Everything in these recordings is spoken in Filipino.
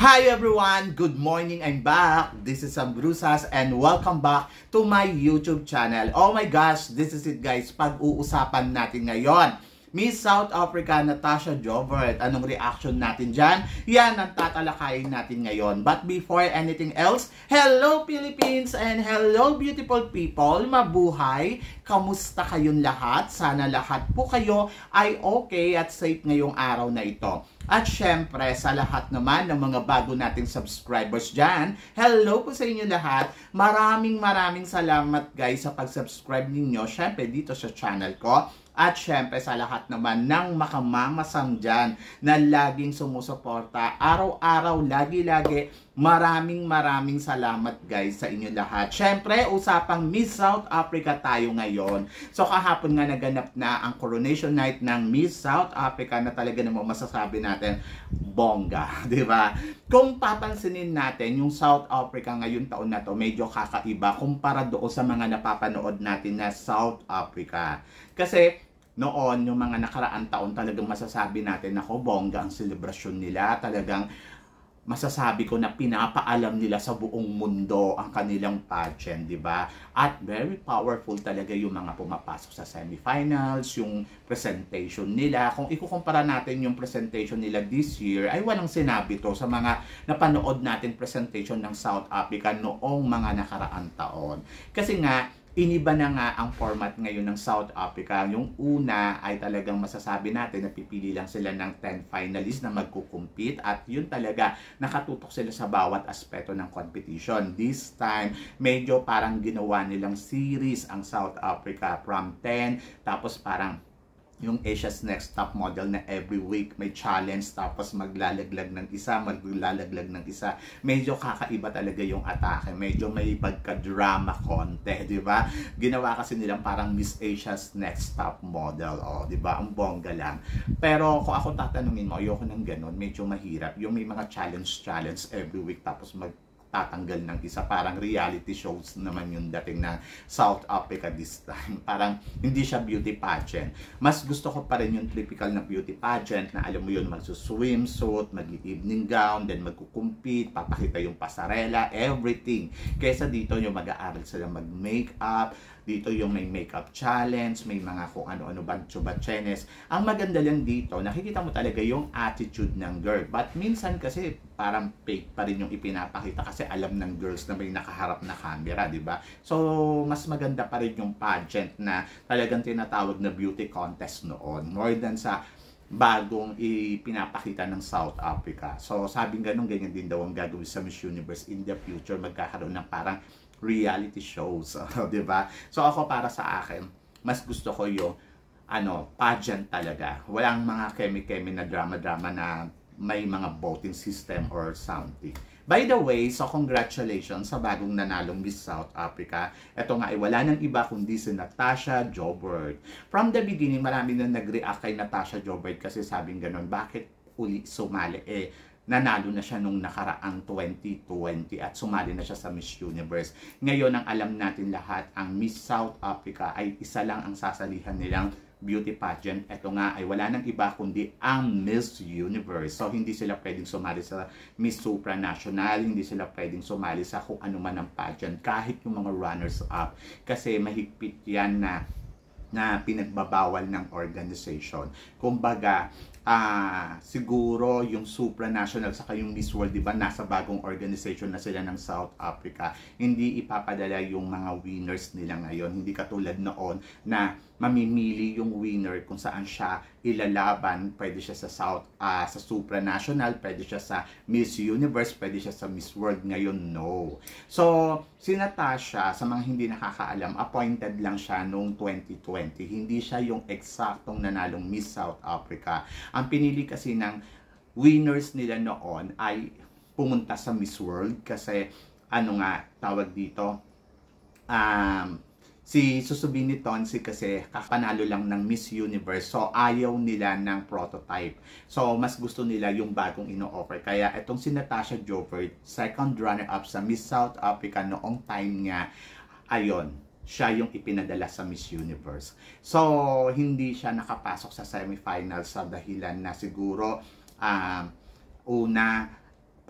Hi everyone! Good morning! I'm back! This is Sam Brusas and welcome back to my YouTube channel. Oh my gosh! This is it guys! Pag-uusapan natin ngayon, Miss South Africa Natasha Joubert. Anong reaction natin dyan? Yan ang tatalakayin natin ngayon. But before anything else, hello Philippines and hello beautiful people! Mabuhay! Kamusta kayong lahat? Sana lahat po kayo ay okay at safe ngayong araw na ito. At syempre, sa lahat naman ng mga bago nating subscribers dyan, hello po sa inyo lahat. Maraming salamat guys sa pag-subscribe ninyo, syempre dito sa channel ko. At syempre sa lahat naman ng makamamasang dyan na laging sumusuporta, araw-araw, lagi-lagi, maraming salamat guys sa inyo lahat. Syempre, usapang Miss South Africa tayo ngayon. So kahapon nga naganap na ang coronation night ng Miss South Africa na talaga namang masasabi natin, bongga, di ba? Kung papansinin natin, yung South Africa ngayon taon na to, medyo kakaiba kumpara doon sa mga napapanood natin na South Africa. Kasi noon, yung mga nakaraang taon talagang masasabi natin, ako, bongga ang selebrasyon nila. Talagang masasabi ko na pinapaalam nila sa buong mundo ang kanilang pageant, di ba? At very powerful talaga yung mga pumapasok sa semifinals, yung presentation nila. Kung ikukumpara natin yung presentation nila this year, ay walang sinabi to sa mga napanood natin presentation ng South Africa noong mga nakaraang taon. Kasi nga, iniba na nga ang format ngayon ng South Africa. Yung una ay talagang masasabi natin na pipili lang sila ng 10 finalists na magkukumpit at yun talaga nakatutok sila sa bawat aspeto ng competition. This time, medyo parang ginawa nilang series ang South Africa from 10, tapos parang yung Asia's Next Top Model na every week may challenge, tapos maglalaglag ng isa. Medyo kakaiba talaga yung atake. Medyo may pagka-drama konti, di ba? Ginawa kasi nilang parang Miss Asia's Next Top Model, di ba? Ang bongga lang. Pero kung ako tatanungin mo, ayoko ng ganun. Medyo mahirap. Yung may mga challenge every week, tapos tatanggal ng isa, parang reality shows naman yung dating ng South Africa this time. Parang hindi siya beauty pageant. Mas gusto ko pa rin yung typical na beauty pageant na alam mo yun, magsuswimsuit, mag-evening gown, then magkukumpit, papakita yung pasarela, everything. Kesa dito yung mag-aaral sila mag-makeup, dito yung may makeup challenge, may mga kung ano-ano batchenes. Ang maganda lang dito, nakikita mo talaga yung attitude ng girl. But minsan kasi parang fake pa rin yung ipinapakita kasi alam ng girls na may nakaharap na camera, di ba? So, mas maganda pa rin yung pageant na talagang tinatawag na beauty contest noon. More than sa bagong ipinapakita ng South Africa. So, sabing ganyan din daw ang gagawin sa Miss Universe in the future. Magkakaroon ng parang reality shows, di ba? So ako, para sa akin, mas gusto ko yung pageant talaga. Walang mga kemi-kemi na drama-drama na may mga voting system or something. By the way, so congratulations sa bagong nanalong Miss South Africa. Ito nga ay wala nang iba kundi si Natasha Joubert. From the beginning, marami na nag-react kay Natasha Joubert kasi sabing ganun, bakit uli sumali? Nanalo na siya nung nakaraang 2020 at sumali na siya sa Miss Universe. Ngayon, ang alam natin lahat, ang Miss South Africa ay isa lang ang sasalihan nilang beauty pageant. Ito nga ay wala nang iba kundi ang Miss Universe. So, hindi sila pwedeng sumali sa Miss Supranational, hindi sila pwedeng sumali sa kung ano man ang pageant, kahit yung mga runners-up. Kasi mahigpit yan na pinagbabawal ng organization. Kumbaga, siguro yung supranational saka yung Miss World, di ba, nasa bagong organization na sila ng South Africa. Hindi ipapadala yung mga winners nila ngayon. Hindi katulad noon na mamimili yung winner kung saan siya ilalaban. Pwede siya sa supranational, pwede siya sa Miss Universe, pwede siya sa Miss World. Ngayon, no. So, si Natasha, sa mga hindi nakakaalam, appointed lang siya noong 2020. Hindi siya yung eksaktong nanalong Miss South Africa. Ang pinili kasi ng winners nila noon ay pumunta sa Miss World kasi tawag dito, si Susubini Tonsi kasi kapanalo lang ng Miss Universe. So, ayaw nila ng prototype. So, mas gusto nila yung bagong ino-offer. Kaya, itong si Natasha Joubert, second runner-up sa Miss South Africa noong time niya, ayon, siya yung ipinadala sa Miss Universe. So, hindi siya nakapasok sa semifinals sa dahilan na siguro, una,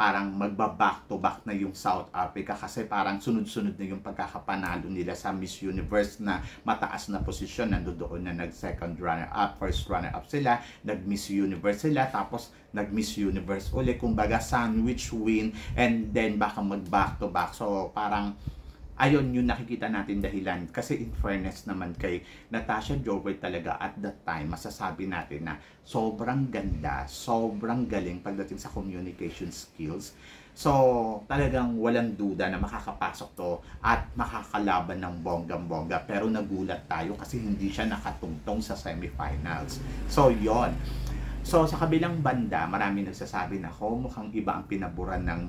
parang magba-back to back na yung South Africa kasi parang sunod-sunod na yung pagkakapanalo nila sa Miss Universe na mataas na posisyon. Nandoon na nag-second runner-up, first runner-up sila, nag-Miss Universe sila, tapos nag-Miss Universe uli. Kumbaga sandwich win and then baka mag-back to back. So parang ayun yung nakikita natin dahilan. Kasi in fairness naman kay Natasha Joubert talaga at that time, masasabi natin na sobrang ganda, sobrang galing pagdating sa communication skills. So, talagang walang duda na makakapasok to at makakalaban ng bonggang-bongga. Pero nagulat tayo kasi hindi siya nakatungtong sa semifinals. So, yon. So, sa kabilang banda, marami nagsasabi na mukhang iba ang pinaburan ng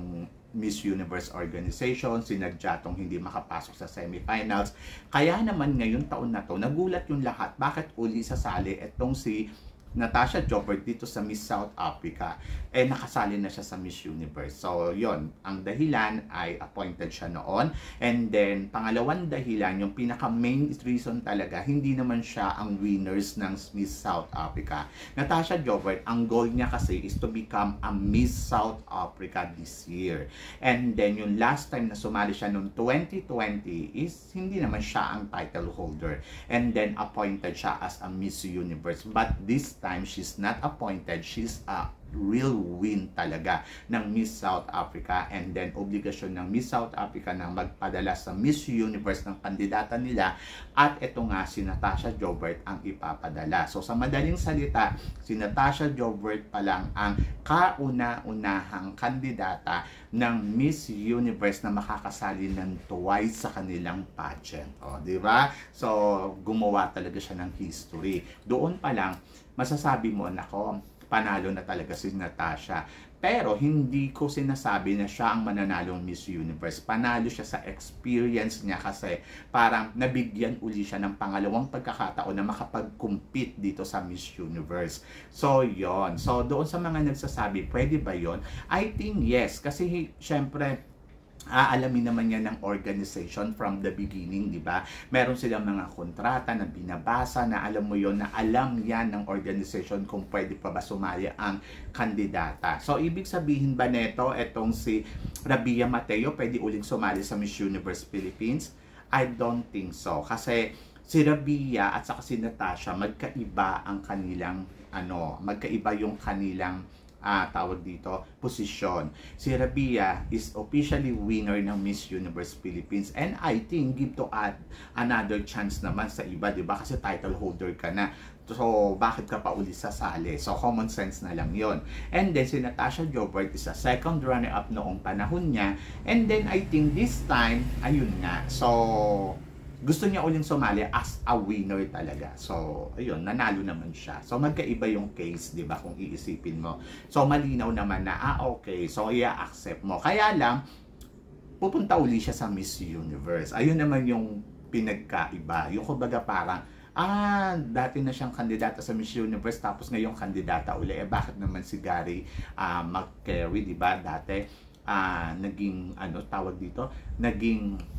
Miss Universe organization, sinadyatong hindi makapasok sa semifinals. Kaya naman ngayon taon na to, nagulat yung lahat. Bakit uli sasali etong si Natasha Joubert dito sa Miss South Africa? Nakasali na siya sa Miss Universe. So, yon. Ang dahilan ay appointed siya noon. And then, pangalawang dahilan, yung pinaka-main reason talaga, hindi naman siya ang winners ng Miss South Africa. Natasha Joubert, ang goal niya kasi is to become a Miss South Africa this year. And then, yung last time na sumali siya noong 2020 is hindi naman siya ang title holder. And then, appointed siya as a Miss Universe. But this time, she's not appointed. She's a real win talaga ng Miss South Africa, and then obligasyon ng Miss South Africa na magpadala sa Miss Universe ng kandidata nila, at ito nga si Natasha Joubert ang ipapadala. So sa madaling salita, si Natasha Joubert pa lang ang kauna-unahang kandidata ng Miss Universe na makakasali ng twice sa kanilang pageant. O, di ba? So gumawa talaga siya ng history. Doon pa lang masasabi mo, nako, panalo na talaga si Natasha. Pero hindi ko sinasabi na siya ang mananalong Miss Universe. Panalo siya sa experience niya kasi parang nabigyan uli siya ng pangalawang pagkakataon na makapag-compete dito sa Miss Universe. So, yon. So, doon sa mga nagsasabi, pwede ba yon? I think yes. Kasi, syempre, aalamin naman yan ng organization from the beginning, di ba? Meron silang mga kontrata na binabasa na alam mo yon, na alam yan ng organization kung pwede pa ba sumali ang kandidata. So, ibig sabihin ba neto, etong si Rabia Mateo, pwede uling sumali sa Miss Universe Philippines? I don't think so. Kasi si Rabia at saka si Natasha, magkaiba ang kanilang, magkaiba yung kanilang tawag dito, posisyon. Si Rabia is officially winner ng Miss Universe Philippines, and I think give to add another chance naman sa iba, di ba? Kasi title holder ka na. So, bakit ka pa uli sasali? So, common sense na lang yon. And then, si Natasha Joubert is a second runner-up noong panahon niya. And then, I think this time, ayun nga. So, gusto niya uling sumali as a winner talaga. So, ayun, nanalo naman siya. So, magkaiba yung case, di ba, kung iisipin mo. So, malinaw naman na, okay, so i-accept mo. Kaya lang, pupunta uli siya sa Miss Universe. Ayun naman yung pinagkaiba. Yung kumbaga parang, dati na siyang kandidata sa Miss Universe, tapos ngayong kandidata uli. Bakit naman si Gary McCary, di ba, dati, naging, tawag dito, naging,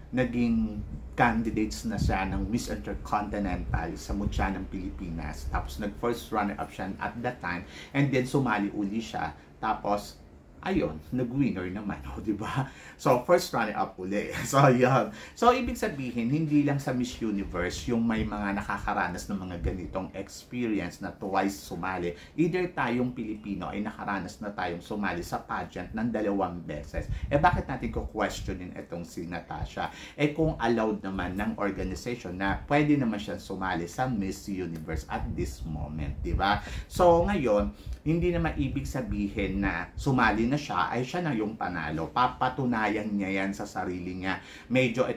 naging candidates na siya ng Miss Intercontinental sa mutya ng Pilipinas. Tapos nag-first runner-up siya at that time. And then sumali uli siya. Tapos, ayun, nag-winner naman, di ba? So, first runner-up uli. So, yun. So, ibig sabihin, hindi lang sa Miss Universe yung may mga nakakaranas ng mga ganitong experience na twice sumali. Either tayong Pilipino ay nakaranas na tayong sumali sa pageant ng 2 beses. Bakit natin ko questionin itong si Natasha? Kung allowed naman ng organization na pwede naman siyang sumali sa Miss Universe at this moment, di ba? So, ngayon, hindi naman ibig sabihin na sumali na siya, ay siya na yung panalo. Papatunayan niya yan sa sarili niya. Medyo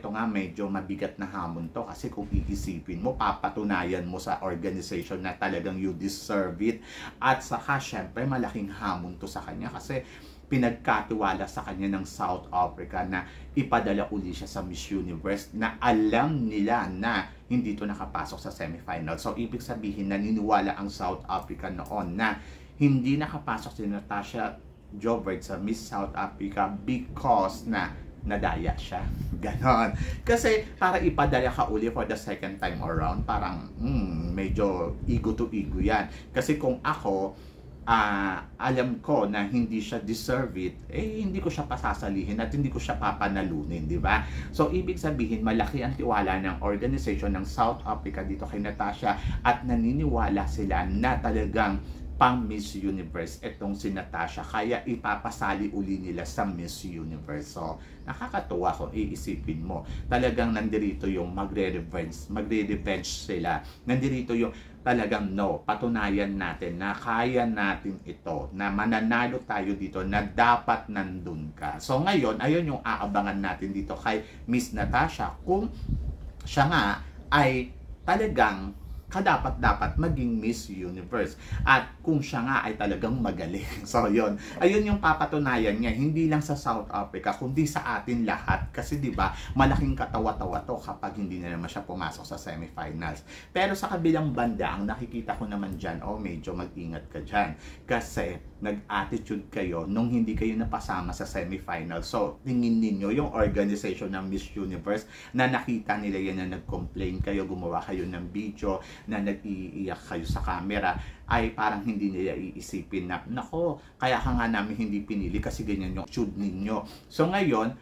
mabigat na hamon to, kasi kung iisipin mo, papatunayan mo sa organization na talagang you deserve it. At saka, syempre, malaking hamon to sa kanya kasi pinagkatiwala sa kanya ng South Africa na ipadala uli siya sa Miss Universe na alam nila na hindi to nakapasok sa semifinal. So, ibig sabihin, naniniwala ang South Africa noon na hindi nakapasok si Natasha Joubert sa Miss South Africa because na nadaya siya. Ganon. Kasi para ipadala ka uli for the second time around, parang medyo ego to ego yan. Kasi kung ako, alam ko na hindi siya deserve it, hindi ko siya pasasalihin at hindi ko siya papanalunin, di ba? So, ibig sabihin, malaki ang tiwala ng organization ng South Africa dito kay Natasha at naniniwala sila na talagang pang Miss Universe itong si Natasha, kaya ipapasali uli nila sa Miss Universe. So, nakakatuwa kung iisipin mo. Talagang nandirito yung magre-revenge sila. Nandirito yung talagang no, patunayan natin na kaya natin ito, na mananalo tayo dito, na dapat nandun ka. So, ngayon, ayun yung aabangan natin dito kay Miss Natasha kung siya nga ay talagang kadapat-dapat maging Miss Universe. At kung siya nga ay talagang magaling. So, yun. Ayun yung papatunayan niya. Hindi lang sa South Africa, kundi sa atin lahat. Kasi, di ba, malaking katawa-tawa to kapag hindi na naman siya pumasok sa semifinals. Pero sa kabilang banda, ang nakikita ko naman dyan, medyo mag-ingat ka dyan. Kasi, nag-attitude kayo nung hindi kayo napasama sa semifinals. So, tingin ninyo yung organization ng Miss Universe na nakita nila yan na nag-complain kayo, gumawa kayo ng video, na nag-iiyak kayo sa camera, ay parang hindi nila iisipin na, nako, kaya ka nga namin hindi pinili kasi ganyan yung attitude ninyo. So ngayon,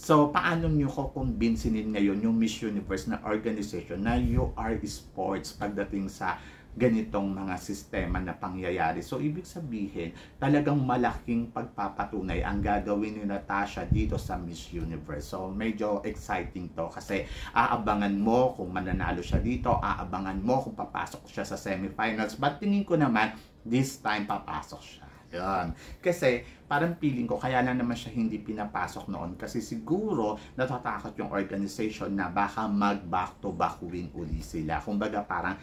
paano nyo ko kumbinsin ngayon yung Miss Universe na organization na you are sports pagdating sa ganitong mga sistema na pangyayari. So, ibig sabihin, talagang malaking pagpapatunay ang gagawin ni Natasha dito sa Miss Universe. So, medyo exciting to kasi aabangan mo kung mananalo siya dito, aabangan mo kung papasok siya sa semifinals. But tingin ko naman, this time papasok siya. Yan. Kasi parang feeling ko kaya lang naman siya hindi pinapasok noon kasi siguro natatakot yung organization na baka mag back to back win uli sila. Kumbaga parang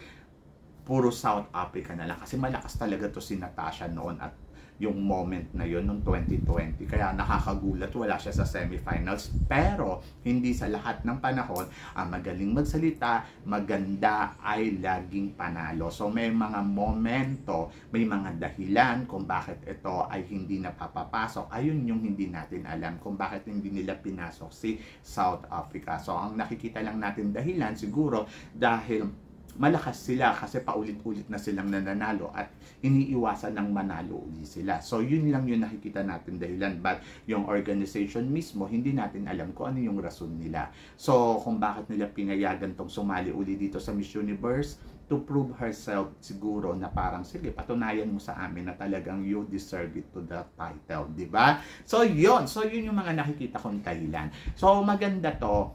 puro South Africa na lang kasi malakas talaga to si Natasha noon at yung moment na yun noong 2020, kaya nakakagulat wala siya sa semifinals. Pero hindi sa lahat ng panahon ang magaling magsalita, maganda ay laging panalo. So may mga momento, may mga dahilan kung bakit ito ay hindi napapapasok. Ayun yung hindi natin alam kung bakit hindi nila pinasok si South Africa. So ang nakikita lang natin dahilan siguro dahil malakas sila kasi paulit-ulit na silang nananalo at iniiwasan ng manalo uli sila. So yun lang yung nakikita natin dahilan, but yung organization mismo hindi natin alam kung ano yung rason nila. So kung bakit nila pinayagan tong sumali uli dito sa Miss Universe, to prove herself siguro na parang sige, patunayan mo sa amin na talagang you deserve it to the title, di ba? So yun yung mga nakikita kong dahilan. So maganda to.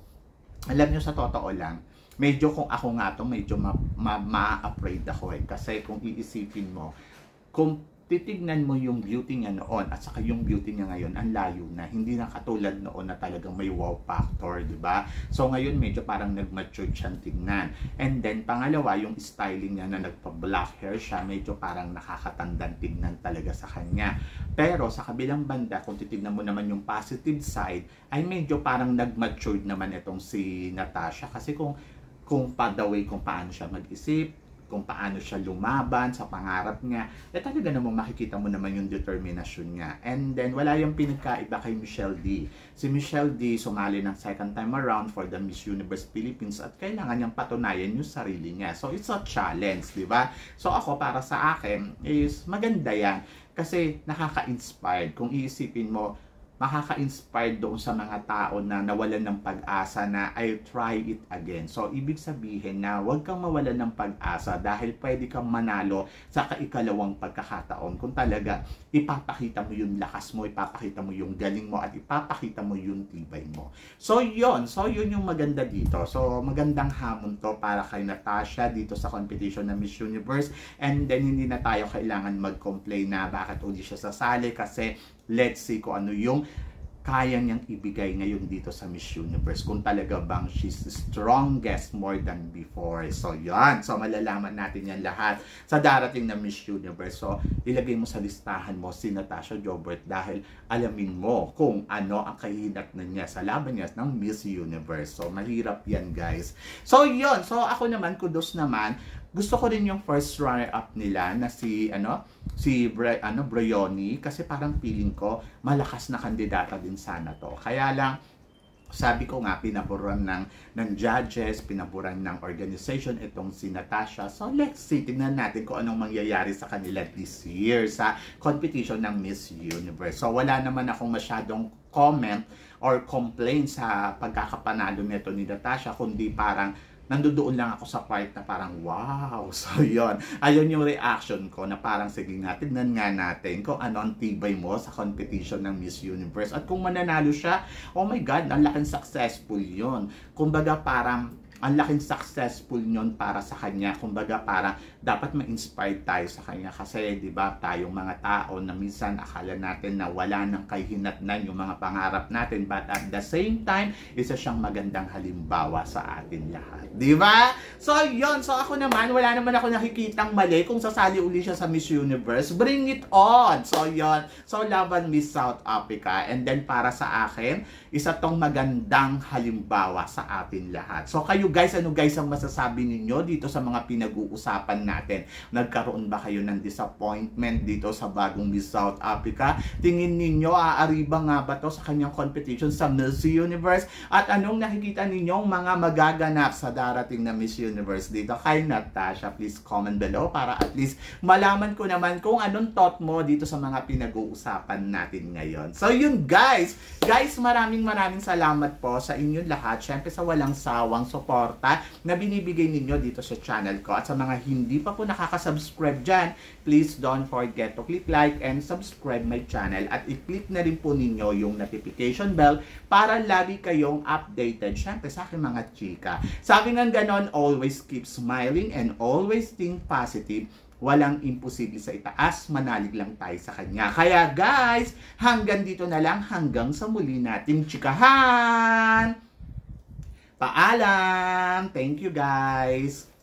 Alam nyo, sa totoo lang, medyo kung ako nga to, medyo ma-afraid ako kasi kung iisipin mo, kung titignan mo yung beauty niya noon at saka yung beauty niya ngayon, ang layo na. Hindi na katulad noon na talagang may wow factor, di ba? So ngayon medyo parang nag-mature siyang tignan. And then pangalawa, yung styling niya na nagpa-black hair siya, medyo parang nakakatandang tignan talaga sa kanya. Pero sa kabilang banda, kung titignan mo naman yung positive side, ay medyo parang nag-mature naman itong si Natasha. Kasi kung the way kung paano siya mag-isip, kung paano siya lumaban sa pangarap niya, talaga namang makikita mo naman yung determinasyon niya. And then, wala yung pinagkaiba kay Michelle D. Si Michelle D sumali ng second time around for the Miss Universe Philippines at kailangan niyang patunayan yung sarili niya. So, it's a challenge, di ba? So, ako, para sa akin, is maganda yan kasi nakaka-inspired. Kung iisipin mo, makaka-inspired doon sa mga tao na nawalan ng pag-asa na I'll try it again. So, ibig sabihin na huwag kang mawalan ng pag-asa dahil pwede kang manalo sa kaikalawang pagkakataon kung talaga ipapakita mo yung lakas mo, ipapakita mo yung galing mo, at ipapakita mo yung tibay mo. So, yun yung maganda dito. So, magandang hamon to para kay Natasha dito sa competition ng Miss Universe. And then, hindi na tayo kailangan mag-complain na bakit uli siya sasali kasi let's see kung ano yung kaya niyang ibigay ngayon dito sa Miss Universe. Kung talaga bang she's the strongest more than before. So, yan. So, malalaman natin yan lahat sa darating na Miss Universe. So, ilagay mo sa listahan mo si Natasha Joubert dahil alamin mo kung ano ang kahinatnan niya sa laban niya ng Miss Universe. So, mahirap yan, guys. So, yun. So, ako naman, kudos naman. Gusto ko rin yung first runner-up nila na si Bryony kasi parang feeling ko malakas na kandidata din sana to. Kaya lang sabi ko nga, pinaboran ng judges, pinaboran ng organization itong si Natasha. So let's see, tingnan natin kung anong mangyayari sa kanila this year sa competition ng Miss Universe. So wala naman akong masyadong comment or complaint sa pagkakapanalo nito ni Natasha, kundi parang nandoon lang ako sa part na parang wow. So yon, ayun yung reaction ko na parang sige nga, tignan nga natin kung ano ang tibay mo sa competition ng Miss Universe. At kung mananalo siya, oh my God, ang laking successful yon. Kumbaga parang ang laking successful nyon para sa kanya. Kumbaga parang dapat ma-inspire tayo sa kanya kasi 'di ba, tayong mga tao na minsan akala natin na wala nang kahinatnan yung mga pangarap natin, but at the same time isa siyang magandang halimbawa sa atin lahat, 'di ba? So yon, so ako naman wala naman ako nakikitang mali kung sasali uli siya sa Miss Universe. Bring it on. So yon, so laban Miss South Africa, and then para sa akin isa tong magandang halimbawa sa atin lahat. So kayo guys, ano guys ang masasabi ninyo dito sa mga pinag-uusapan natin? Nagkaroon ba kayo ng disappointment dito sa bagong Miss South Africa? Tingin ninyo, aariba nga ba to sa kanyang competition sa Miss Universe? At anong nakikita ninyong mga magaganap sa darating na Miss Universe dito kay Natasha? Please comment below para at least malaman ko naman kung anong thought mo dito sa mga pinag-uusapan natin ngayon. So yun guys, maraming salamat po sa inyong lahat. Syempre sa walang sawang support na binibigay ninyo dito sa channel ko. At sa mga hindi pa po nakaka-subscribe dyan, please don't forget to click like and subscribe my channel. At i-click na rin po ninyo yung notification bell para lagi kayong updated, syempre sa aking mga chika. Sabi nga ganon, always keep smiling and always think positive. Walang imposible sa itaas, manalig lang tayo sa kanya. Kaya guys, hanggang dito na lang, hanggang sa muli nating chikahan! Paalam! Thank you guys!